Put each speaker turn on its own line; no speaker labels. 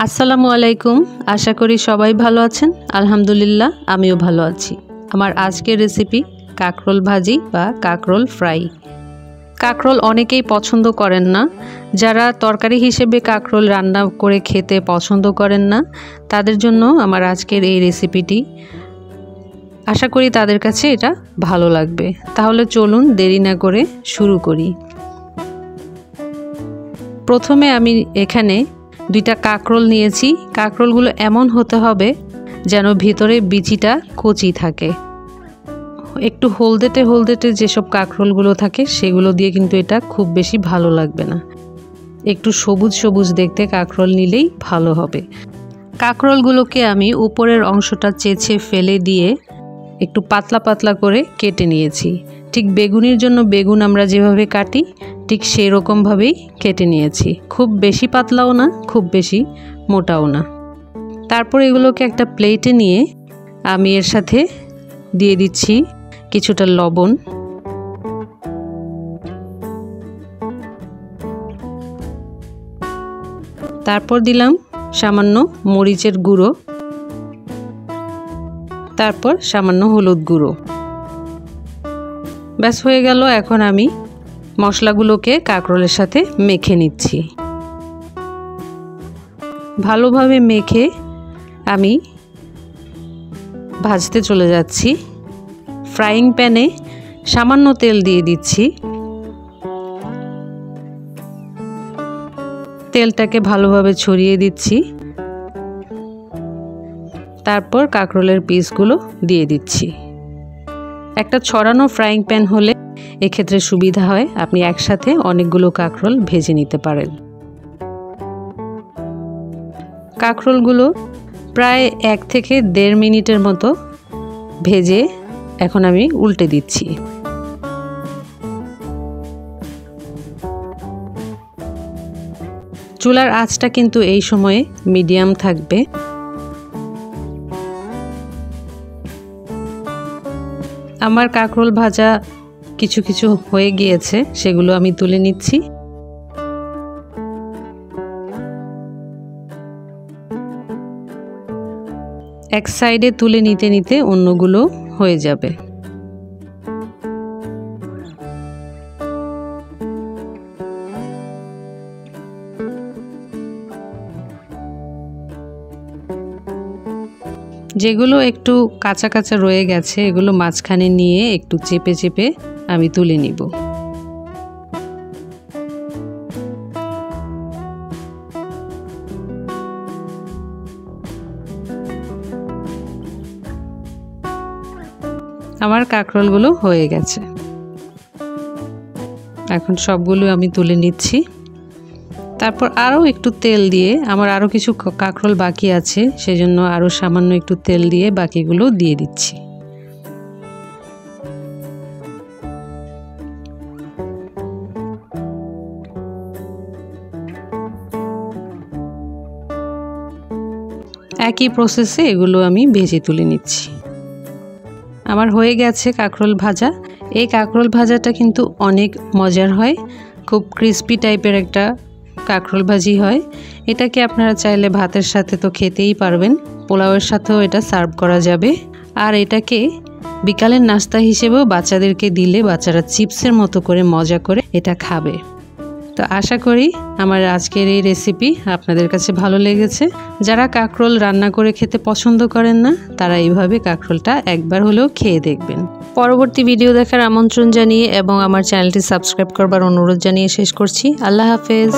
আসসালামু আলাইকুম। আশা করি সবাই ভালো আছেন। আলহামদুলিল্লাহ আমিও ভালো আছি। আমার আজকের রেসিপি কাঁকরোল ভাজি বা কাঁকরোল ফ্রাই। কাঁকরোল অনেকেই পছন্দ করেন না। যারা তরকারি হিসেবে কাঁকরোল রান্না করে খেতে পছন্দ করেন না, তাদের জন্য আমার আজকের এই রেসিপিটি। আশা করি তাদের কাছে এটা ভালো লাগবে। তাহলে চলুন দেরি না করে শুরু করি। প্রথমে আমি এখানে 2টা কাঁকরোল নিয়েছি। কাঁকরোলগুলো এমন হতে হবে যেন ভিতরে বিচিটা কচি থাকে। একটু হলদেটে যেসব কাঁকরোলগুলো থাকে সেগুলো দিয়ে কিন্তু এটা খুব বেশি ভালো লাগবে না। একটু সবুজ দেখতে কাঁকরোল নিলেই ভালো হবে। কাঁকরোলগুলোকে আমি উপরের অংশটা চেঁচে ফেলে দিয়ে একটু পাতলা করে কেটে নিয়েছি। ঠিক বেগুনির জন্য বেগুন আমরা যেভাবে কাটি ঠিক সেই রকমভাবেই কেটে নিয়েছি। খুব বেশি পাতলাও না, খুব বেশি মোটাও না। তারপর এগুলোকে একটা প্লেটে নিয়ে আমি এর সাথে দিয়ে দিচ্ছি কিছুটা লবণ, তারপর দিলাম সামান্য মরিচের গুঁড়ো, তারপর সামান্য হলুদ গুঁড়ো। ব্যাস হয়ে গেল। এখন আমি মশলাগুলোকে কাঁকরোলের সাথে মেখে নিচ্ছি। ভালোভাবে মেখে আমি ভাজতে চলে যাচ্ছি। ফ্রাইং প্যানে সামান্য তেল দিয়ে দিচ্ছি। তেলটাকে ভালোভাবে ছড়িয়ে দিচ্ছি। তারপর কাঁকরোলের পিসগুলো দিয়ে দিচ্ছি। একটা ছড়ানো ফ্রাইং প্যান হলে এক্ষেত্রে সুবিধা হয়, আপনি একসাথে অনেকগুলো কাঁকরোল ভেজে নিতে পারেন। কাঁকরোলগুলো প্রায় 1 থেকে 1.5 মিনিটের মতো ভেজে এখন আমি উল্টে দিচ্ছি। চুলার আঁচটা কিন্তু এই সময়ে মিডিয়াম থাকবে। আমার কাঁকরোল ভাজা কিছু হয়ে গিয়েছে, সেগুলো আমি তুলে নিচ্ছি। এক সাইডে তুলে নিতে অন্যগুলো হয়ে যাবে। যেগুলো একটু কাঁচা রয়ে গেছে এগুলো মাঝখানে নিয়ে একটু চেপে আমি তুলে নিব। আমার কাঁকরোলগুলো হয়ে গেছে। এখন সবগুলো আমি তুলে নিচ্ছি। তারপর আরও একটু তেল দিয়ে, আমার আরও কিছু কাঁকরোল বাকি আছে, সেজন্য আরও সামান্য একটু তেল দিয়ে বাকিগুলো দিয়ে দিচ্ছি। একই প্রসেসে এগুলো আমি ভেজে তুলে নিচ্ছি। আমার হয়ে গেছে কাঁকরোল ভাজা। এই কাঁকরোল ভাজাটা কিন্তু অনেক মজার হয়, খুব ক্রিস্পি টাইপের একটা কাঁকরোল ভাজি হয়। এটাকে আপনারা চাইলে ভাতের সাথে তো খেতেই পারবেন, পোলাওয়ের সাথেও এটা সার্ভ করা যাবে। আর এটাকে বিকালের নাস্তা হিসেবেও বাচ্চাদেরকে দিলে বাচ্চারা চিপসের মতো করে মজা করে এটা খাবে। তো আশা করি আমার আজকের এই রেসিপি আপনাদের কাছে ভালো লেগেছে। যারা কাঁকরোল রান্না করে খেতে পছন্দ করেন না, তারা এইভাবে কাঁকরোলটা একবার হলেও খেয়ে দেখবেন। পরবর্তী ভিডিও দেখার আমন্ত্রণ জানিয়ে এবং আমার চ্যানেলটি সাবস্ক্রাইব করবার অনুরোধ জানিয়ে শেষ করছি। আল্লাহ হাফেজ।